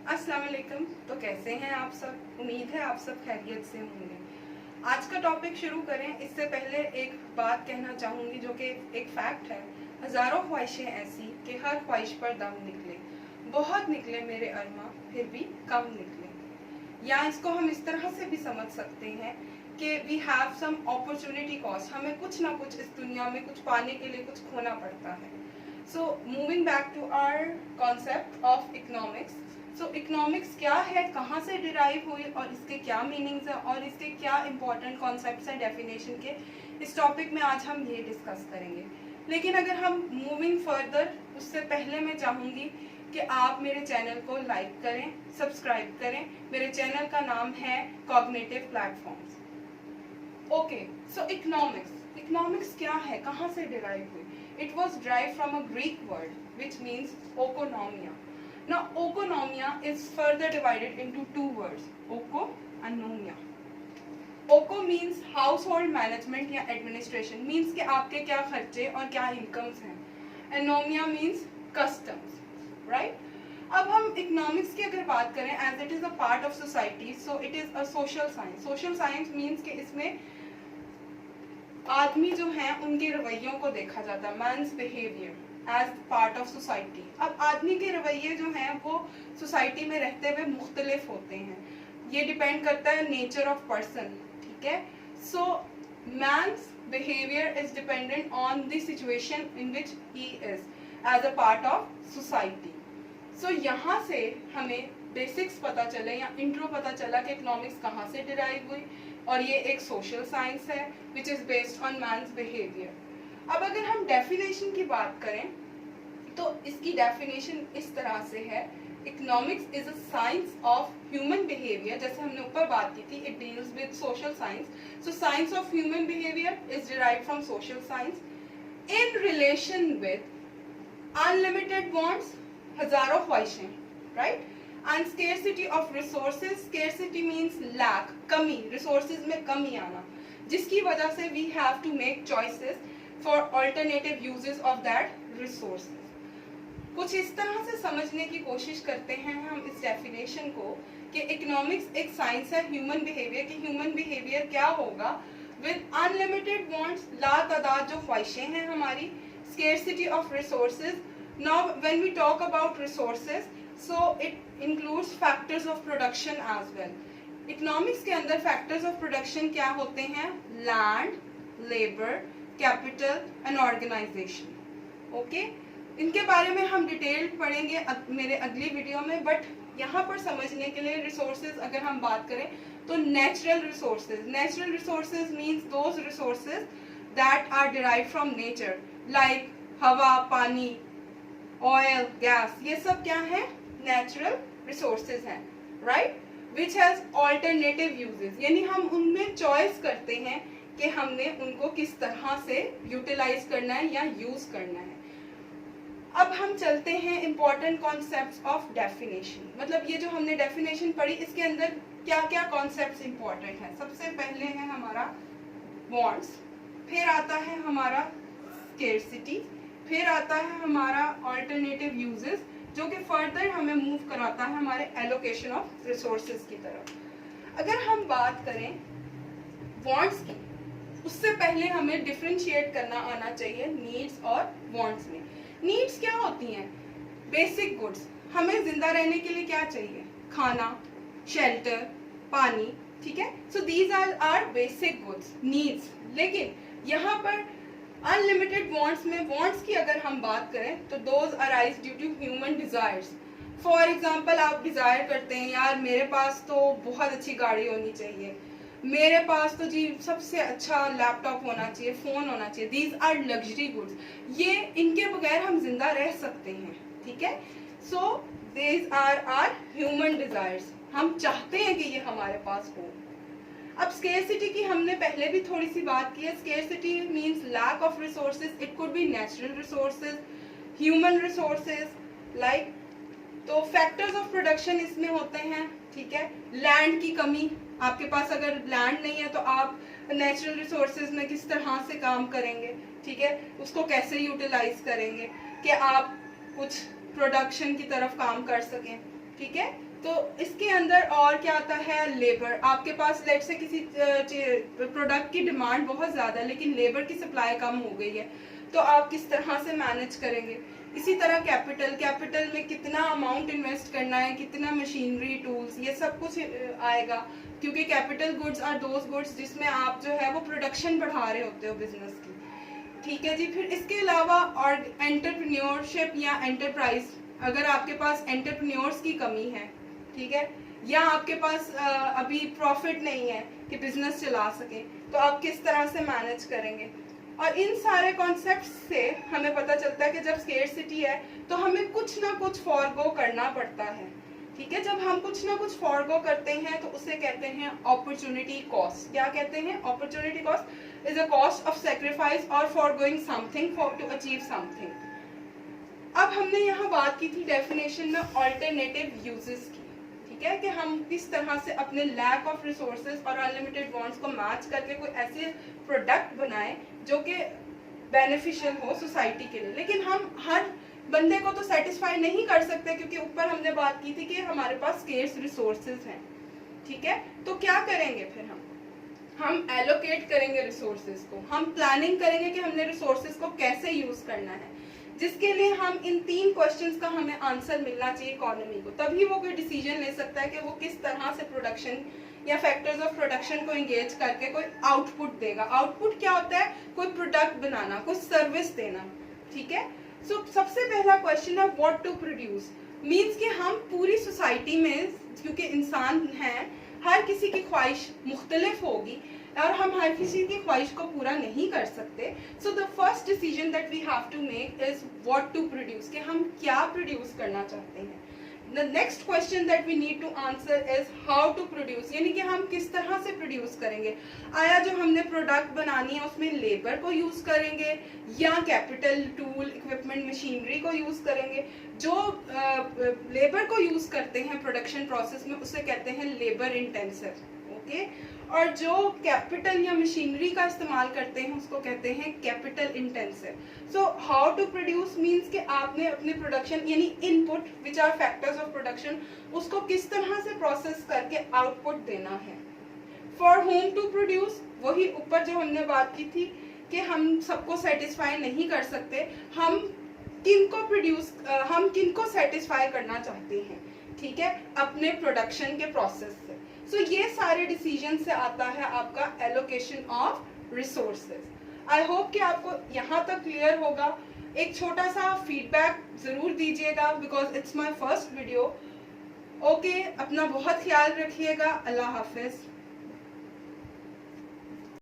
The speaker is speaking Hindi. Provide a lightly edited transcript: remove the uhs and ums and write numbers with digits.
अस्सलाम वालेकुम। तो कैसे हैं आप सब? उम्मीद है आप सब खैरियत से होंगे। आज का टॉपिक शुरू करें इससे पहले एक बात कहना चाहूँगी जो कि एक फैक्ट है। हज़ारों ख्वाहिशें ऐसी कि हर ख्वाहिश पर दम निकले, बहुत निकले मेरे अरमा फिर भी कम निकले। या इसको हम इस तरह से भी समझ सकते हैं कि we have some opportunity cost, हमें कुछ ना कुछ इस दुनिया में कुछ पाने के लिए कुछ खोना पड़ता है। So moving back to our concept of economics. So economics क्या है, कहाँ से डिराइव हुई और इसके क्या मीनिंग्स हैं और इसके क्या इंपॉर्टेंट कॉन्सेप्ट्स हैं डेफिनेशन के, इस टॉपिक में आज हम ये डिस्कस करेंगे। लेकिन अगर हम मूविंग फर्दर, उससे पहले मैं चाहूँगी कि आप मेरे चैनल को लाइक करें, सब्सक्राइब करें। मेरे चैनल का नाम है cognitive platforms. Okay, so economics क्या है, कहाँ से डिराइव हुई? It was derive from a Greek word which means okonomia. Now, okonomia is further divided into two words, oko and nomia. Oko means household management या administration, means कि आपके क्या खर्चे और क्या incomes हैं. And nomia means customs, right? अब हम economics की अगर बात करें, as it is a part of society, so it is a social science. Social science means कि इसमें आदमी जो हैं उनके रवैयों को देखा जाता है, man's behavior as part of society. अब आदमी के रवैये जो हैं वो सोसाइटी में रहते हुए मुख्तलिफ होते हैं, ये डिपेंड करता है नेचर ऑफ पर्सन, ठीक है। So man's behaviour is dependent on the situation in which he is as a part of society. So यहाँ से हमें बेसिक्स पता चले या इंट्रो पता चला कि इकोनॉमिक्स कहाँ से डिराइव हुई, और ये एक सोशल साइंस है which is based on man's behaviour. अब अगर हम डेफिनेशन की बात करें तो इसकी डेफिनेशन इस तरह से है, economics is a science of human behaviour. जैसे हमने ऊपर बात की थी, it deals with social science. So science of human behaviour is derived from social science in relation with unlimited wants, हजारों ख्वाहिशें, right, and scarcity of resources. Scarcity means lack, कमी, रिसोर्सेज में कमी आना, जिसकी वजह से we have to make choices for alternative uses of that resources. कुछ इस तरह से समझने की कोशिश करते हैं हम इस डेफिनेशन को कि इकोनॉमिक्स एक साइंस है ह्यूमन बिहेवियर की। ह्यूमन बिहेवियर क्या होगा? विद अनलिमिटेड वांट्स, लातादाद जो ख्वाहिशें हैं हमारी, scarcity of resources. Now when we talk about resources, so it includes factors of production as well. Economics के अंदर फैक्टर्स ऑफ प्रोडक्शन क्या होते हैं? Land, labour, capital and organisation. Okay, इनके बारे में हम डिटेल्ड पढ़ेंगे मेरे अगली वीडियो में, बट यहाँ पर समझने के लिए रिसोर्सेज अगर हम बात करें तो natural resources. Natural resources means those resources that are derived from nature, like हवा, पानी, ऑयल, गैस, ये सब क्या है? नेचुरल रिसोर्सेज हैं, right, which has alternative uses, यानी हम उनमें चॉइस करते हैं कि हमने उनको किस तरह से यूटिलाइज करना है या यूज करना है। अब हम चलते हैं इंपॉर्टेंट कॉन्सेप्ट्स ऑफ डेफिनेशन। मतलब ये जो हमने डेफिनेशन पढ़ी, इसके अंदर क्या क्या कॉन्सेप्ट्स इंपॉर्टेंट हैं? सबसे पहले है हमारा वांट्स, फिर आता है हमारा स्केर्सिटी, फिर आता है हमारा ऑल्टरनेटिव यूजेस, जो कि फर्दर हमें मूव कराता है हमारे एलोकेशन ऑफ रिसोर्सेज की तरफ। अगर हम बात करें वांट्स की, उससे पहले हमें डिफरेंशिएट करना आना चाहिए नीड्स और वांट्स में। नीड्स क्या होती हैं? Basic goods. हमें जिंदा रहने के लिए क्या चाहिए? खाना, शेल्टर, पानी, ठीक है। So these are basic goods, needs. लेकिन यहाँ पर अनलिमिटेड वांट्स में, वांट्स की अगर हम बात करें तो those arise due to human desires. For example, आप डिजायर करते हैं, यार मेरे पास तो बहुत अच्छी गाड़ी होनी चाहिए, मेरे पास तो जी सबसे अच्छा लैपटॉप होना चाहिए, फोन होना चाहिए। दीज आर लग्जरी गुड्स, ये इनके बगैर हम जिंदा रह सकते हैं, ठीक है। So these are human desires, हम चाहते हैं कि ये हमारे पास हो। अब स्केर्सिटी की हमने पहले भी थोड़ी सी बात की है। Scarcity means lack of resources, it could be natural resources, human resources, like. तो फैक्टर्स ऑफ प्रोडक्शन इसमें होते हैं, ठीक है। लैंड की कमी, आपके पास अगर लैंड नहीं है तो आप नेचुरल रिसोर्सेज में किस तरह से काम करेंगे, ठीक है, उसको कैसे यूटिलाइज करेंगे कि आप कुछ प्रोडक्शन की तरफ काम कर सकें, ठीक है। तो इसके अंदर और क्या आता है, लेबर। आपके पास लेट से किसी प्रोडक्ट की डिमांड बहुत ज़्यादा है लेकिन लेबर की सप्लाई कम हो गई है, तो आप किस तरह से मैनेज करेंगे। इसी तरह कैपिटल में कितना अमाउंट इन्वेस्ट करना है, कितना मशीनरी, टूल्स, ये सब कुछ आएगा, क्योंकि capital goods are those goods जिसमें आप जो है वो प्रोडक्शन बढ़ा रहे होते हो बिजनेस की। ठीक है जी। फिर इसके अलावा और एंटरप्रेन्योरशिप या एंटरप्राइज, अगर आपके पास एंटरप्रेन्योर्स की कमी है, ठीक है, या आपके पास अभी प्रॉफिट नहीं है कि बिजनेस चला सके, तो आप किस तरह से मैनेज करेंगे। और इन सारे कॉन्सेप्ट से हमें पता चलता है कि जब स्केर्सिटी है तो हमें कुछ ना कुछ फॉरगो करना पड़ता है। ठीक है, जब हम कुछ ना कुछ फॉरगो करते हैं तो उसे कहते हैं अपॉर्चुनिटी कॉस्ट। क्या कहते हैं, opportunity cost is a cost of sacrifice और foregoing something for to achieve something. अब हमने यहाँ बात की थी डेफिनेशन में ऑल्टरनेटिव यूजेस की, ठीक है, कि हम किस तरह से अपने लैक ऑफ रिसोर्सेज और अनलिमिटेड वांट्स को मैच करके कोई ऐसे प्रोडक्ट बनाएं जो कि बेनिफिशियल हो सोसाइटी के लिए। लेकिन हम हर बंदे को तो सेटिस्फाई नहीं कर सकते, क्योंकि ऊपर हमने बात की थी कि हमारे पास स्केर्स रिसोर्सेज हैं। ठीक है, तो क्या करेंगे फिर हम एलोकेट करेंगे रिसोर्सेज को, हम प्लानिंग करेंगे कि हमने रिसोर्सेज को कैसे यूज करना है, जिसके लिए हम इन 3 क्वेश्चंस का हमें आंसर मिलना चाहिए इकोनॉमी को। तभी वो कोई डिसीजन ले सकता है कि वो किस तरह से प्रोडक्शन या फैक्टर्स ऑफ प्रोडक्शन को एंगेज करके कोई आउटपुट देगा। आउटपुट क्या होता है, कोई प्रोडक्ट बनाना, कोई सर्विस देना। ठीक है, सो सबसे पहला क्वेश्चन है व्हाट टू प्रोड्यूस। मीन्स कि हम पूरी सोसाइटी में, क्योंकि इंसान हैं, हर किसी की ख्वाहिश मुख्तलिफ होगी और हम हर किसी की ख्वाहिश को पूरा नहीं कर सकते। So the first decision that we have to make is what to produce, कि हम क्या प्रोड्यूस करना चाहते हैं। The next question that we need to answer is how to produce, यानी कि हम किस तरह से प्रोड्यूस करेंगे। आया जो हमने प्रोडक्ट बनानी है उसमें लेबर को यूज करेंगे या कैपिटल, टूल, इक्विपमेंट, मशीनरी को यूज करेंगे। जो लेबर को यूज करते हैं प्रोडक्शन प्रोसेस में उसे कहते हैं लेबर इंटेंसिव। ओके, और जो कैपिटल या मशीनरी का इस्तेमाल करते हैं उसको कहते हैं capital intensive. So how to produce means कि आपने अपने प्रोडक्शन यानी input which are factors of production, उसको किस तरह से प्रोसेस करके आउटपुट देना है। फॉर होम टू प्रोड्यूस, वही ऊपर जो हमने बात की थी कि हम सबको सेटिस्फाई नहीं कर सकते, हम किनको सेटिस्फाई करना चाहते हैं। ठीक है, अपने प्रोडक्शन के प्रोसेस से। सो ये सारे डिसीजन से आता है आपका allocation of resources. I hope कि आपको यहाँ तक क्लियर होगा। एक छोटा सा फीडबैक जरूर दीजिएगा because it's my first video. Okay, अपना बहुत ख्याल रखिएगा। अल्लाह हाफिज।